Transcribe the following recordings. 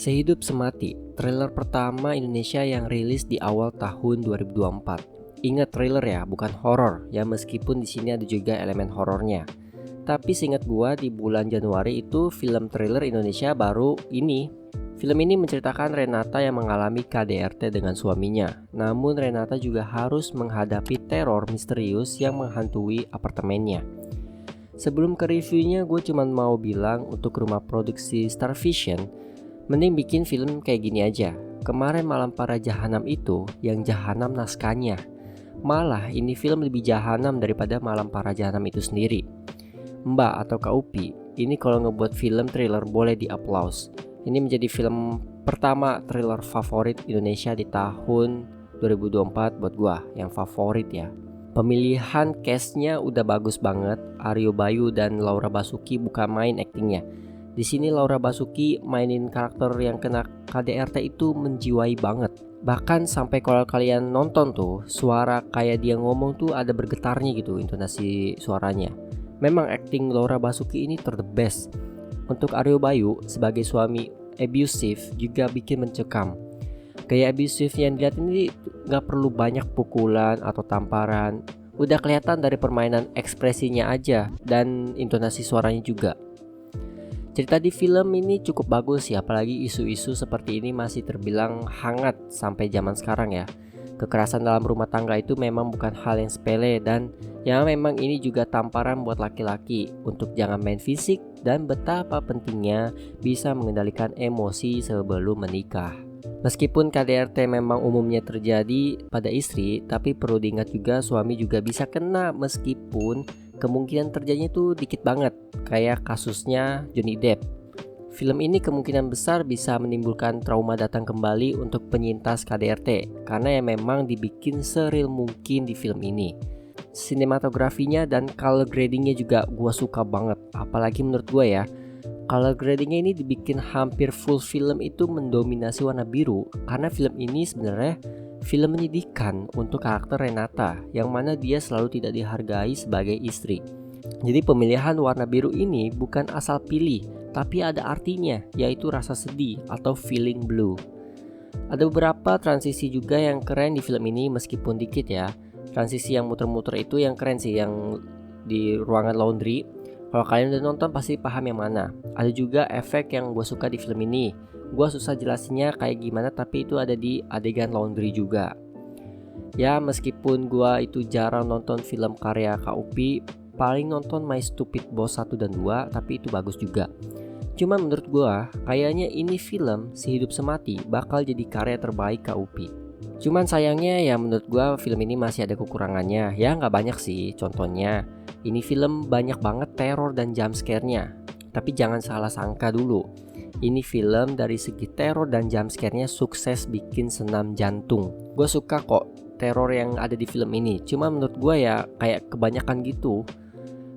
Sehidup Semati, trailer pertama Indonesia yang rilis di awal tahun 2024. Ingat trailer ya, bukan horor. Ya meskipun di sini ada juga elemen horornya. Tapi seingat gua di bulan Januari itu film trailer Indonesia baru ini. Film ini menceritakan Renata yang mengalami KDRT dengan suaminya. Namun Renata juga harus menghadapi teror misterius yang menghantui apartemennya. Sebelum ke reviewnya, gue cuma mau bilang untuk rumah produksi Star Vision, mending bikin film kayak gini aja. Kemarin Malam Para Jahanam itu yang jahanam naskahnya. Malah ini film lebih jahanam daripada Malam Para Jahanam itu sendiri. Mbak atau Kak Upi, ini kalau ngebuat film thriller boleh di applause. Ini menjadi film pertama thriller favorit Indonesia di tahun 2024 buat gua, yang favorit ya. Pemilihan castnya udah bagus banget. Aryo Bayu dan Laura Basuki bukan main aktingnya. Di sini Laura Basuki mainin karakter yang kena KDRT itu menjiwai banget. Bahkan sampai kalau kalian nonton tuh, suara kayak dia ngomong tuh ada bergetarnya gitu intonasi suaranya. Memang akting Laura Basuki ini the best. Untuk Aryo Bayu sebagai suami abusive juga bikin mencekam. Gaya abusive yang dilihat ini gak perlu banyak pukulan atau tamparan. Udah kelihatan dari permainan ekspresinya aja dan intonasi suaranya juga. Cerita di film ini cukup bagus ya, apalagi isu-isu seperti ini masih terbilang hangat sampai zaman sekarang ya. Kekerasan dalam rumah tangga itu memang bukan hal yang sepele, dan ya memang ini juga tamparan buat laki-laki untuk jangan main fisik dan betapa pentingnya bisa mengendalikan emosi sebelum menikah. Meskipun KDRT memang umumnya terjadi pada istri, tapi perlu diingat juga suami juga bisa kena meskipun kemungkinan terjadinya itu dikit banget, kayak kasusnya Johnny Depp. Film ini kemungkinan besar bisa menimbulkan trauma datang kembali untuk penyintas KDRT, karena ya memang dibikin seril mungkin di film ini. Sinematografinya dan color gradingnya juga gua suka banget, apalagi menurut gua ya. Color gradingnya ini dibikin hampir full film itu mendominasi warna biru, karena film ini sebenarnya film menyedihkan untuk karakter Renata, yang mana dia selalu tidak dihargai sebagai istri. Jadi pemilihan warna biru ini bukan asal pilih, tapi ada artinya, yaitu rasa sedih atau feeling blue. Ada beberapa transisi juga yang keren di film ini meskipun dikit ya. Transisi yang muter-muter itu yang keren sih, yang di ruangan laundry. Kalau kalian udah nonton pasti paham yang mana. Ada juga efek yang gue suka di film ini. Gue susah jelasinnya kayak gimana, tapi itu ada di adegan laundry juga. Ya meskipun gue itu jarang nonton film karya Kak Upi, paling nonton My Stupid Boss 1 dan 2, tapi itu bagus juga. Cuma menurut gue kayaknya ini film Sehidup Semati bakal jadi karya terbaik Kak Upi. Cuman sayangnya ya menurut gue film ini masih ada kekurangannya. Ya gak banyak sih, contohnya ini film banyak banget teror dan jump scare-nya. Tapi jangan salah sangka dulu, ini film dari segi teror dan jump scare-nya sukses bikin senam jantung. Gue suka kok teror yang ada di film ini, cuma menurut gue ya kayak kebanyakan gitu.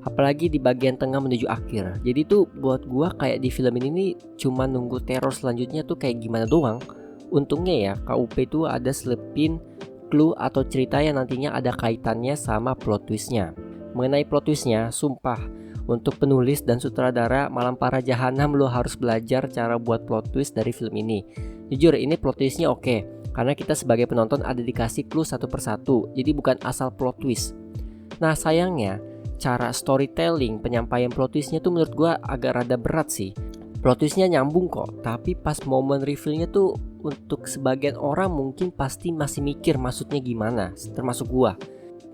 Apalagi di bagian tengah menuju akhir. Jadi tuh buat gue kayak di film ini nih cuma nunggu teror selanjutnya tuh kayak gimana doang. Untungnya ya KUP itu ada selepin clue atau cerita yang nantinya ada kaitannya sama plot twistnya. Mengenai plot twistnya, sumpah, untuk penulis dan sutradara Malam Para Jahanam lo harus belajar cara buat plot twist dari film ini. Jujur ini plot twistnya oke, karena kita sebagai penonton ada dikasih clue satu persatu, jadi bukan asal plot twist. Nah sayangnya, cara storytelling penyampaian plot twistnya tuh menurut gue agak rada berat sih. Plot twistnya nyambung kok, tapi pas momen revealnya tuh untuk sebagian orang mungkin pasti masih mikir maksudnya gimana, termasuk gue.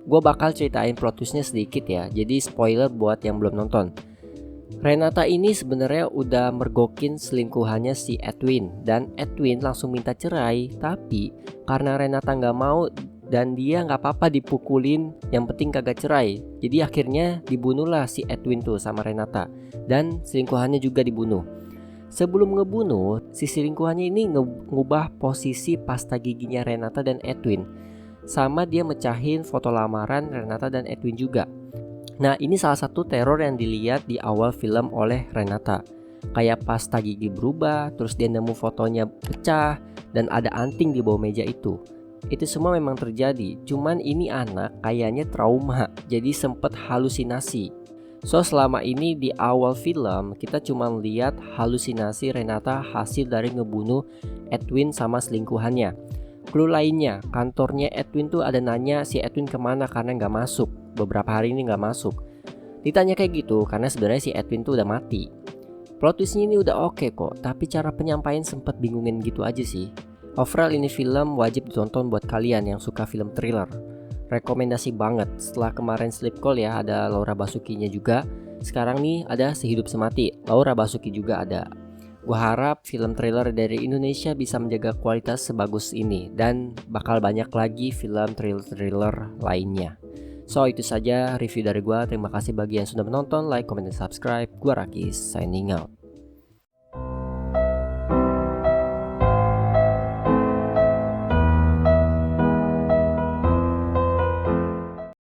Gue bakal ceritain plot twistnya sedikit ya, jadi spoiler buat yang belum nonton. Renata ini sebenarnya udah mergokin selingkuhannya si Edwin, dan Edwin langsung minta cerai. Tapi karena Renata gak mau dan dia gak apa-apa dipukulin, yang penting kagak cerai. Jadi akhirnya dibunuhlah si Edwin tuh sama Renata, dan selingkuhannya juga dibunuh. Sebelum ngebunuh, si selingkuhannya ini ngubah posisi pasta giginya Renata dan Edwin, sama dia mecahin foto lamaran Renata dan Edwin juga. Nah ini salah satu teror yang dilihat di awal film oleh Renata. Kayak pasta gigi berubah, terus dia nemu fotonya pecah, dan ada anting di bawah meja itu. Itu semua memang terjadi, cuman ini anak kayaknya trauma, jadi sempet halusinasi. So selama ini di awal film kita cuma lihat halusinasi Renata hasil dari ngebunuh Edwin sama selingkuhannya. Clue lainnya, kantornya Edwin tuh ada nanya si Edwin kemana karena nggak masuk. Beberapa hari ini nggak masuk. Ditanya kayak gitu karena sebenarnya si Edwin tuh udah mati. Plot twistnya ini udah oke kok, tapi cara penyampaian sempet bingungin gitu aja sih. Overall ini film wajib ditonton buat kalian yang suka film thriller. Rekomendasi banget. Setelah kemarin Sleep Call ya, ada Laura Basuki-nya juga. Sekarang nih ada Sehidup Semati, Laura Basuki juga ada. Gua harap film thriller dari Indonesia bisa menjaga kualitas sebagus ini, dan bakal banyak lagi film thriller lainnya. So itu saja review dari gua. Terima kasih bagi yang sudah menonton, like, comment, dan subscribe. Gua Rakis, signing out.